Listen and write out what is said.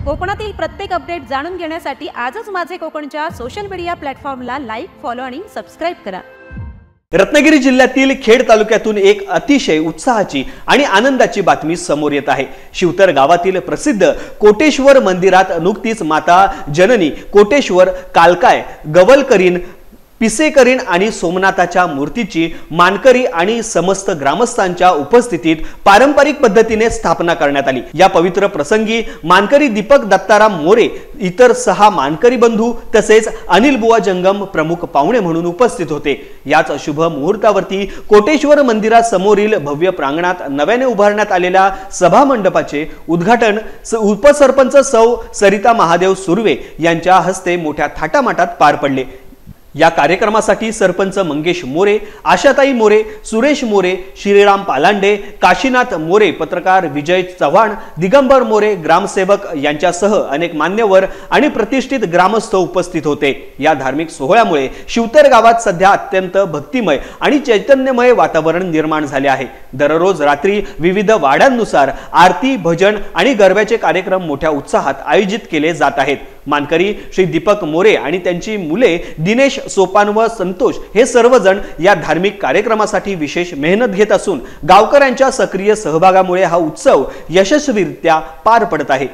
कोकणातील प्रत्येक अपडेट जाणून घेण्यासाठी आजच माझे कोकणच्या सोशल मीडिया प्लॅटफॉर्मला लाईक, फॉलो आणि सबस्क्राइब करा। रत्नागिरी जिल्ह्यातील खेड तालुक्यातून एक अतिशय उत्साहाची आणि आनंदाची बातमी समोर येत आहे। शिवतर गावातील प्रसिद्ध कोटेश्वर मंदिरात नुकतीच माता जननी कोटेश्वर कालकाय गवलकरीन पिसेकरीन आणि सोमनाथाच्या मूर्तीची मानकरी आणि समस्त ग्रामस्थांच्या उपस्थितीत पारंपरिक पद्धतीने स्थापना करण्यात आली। या पवित्र प्रसंगी मानकरी दीपक दत्ताराम मोरे, इतर 6 मानकरी बंधू तसेच अनिल बुवा जंगम प्रमुख पाहुणे म्हणून उपस्थित होते। याच शुभ मुहूर्तावरती कोटेश्वर मंदिरासमोरील भव्य प्रांगणात नव्याने उभारण्यात आलेल्या सभा मंडपाचे उद्घाटन उपसरपंच सौ सरिता महादेव सुर्वे यांच्या हस्ते मोठ्या थाटामाटात पार पडले। या कार्यक्रमासाठी सरपंच मंगेश मोरे, आशाताई मोरे, सुरेश मोरे, श्रीराम पालांडे, काशीनाथ मोरे, पत्रकार विजय चव्हाण, दिगंबर मोरे, ग्रामसेवक यांच्यासह अनेक मान्यवर आणि प्रतिष्ठित ग्रामस्थ उपस्थित होते। या धार्मिक सोहळ्यामुळे शिवतर गावात सध्या अत्यंत भक्तिमय आणि चैतन्यमय वातावरण निर्माण झाले आहे। दररोज रात्री विविध वाड्यांनुसार आरती, भजन आणि गरब्याचे कार्यक्रम मोठ्या उत्साहात आयोजित केले जात आहेत। मानकरी श्री दीपक मोरे आणि त्यांची मुले दिनेश, सोपान व संतोष हे सर्वजण या धार्मिक कार्यक्रमासाठी विशेष मेहनत घेत असून गावकऱ्यांच्या सक्रिय सहभागामुळे हा उत्सव यशस्वीरित्या पार पडत आहे।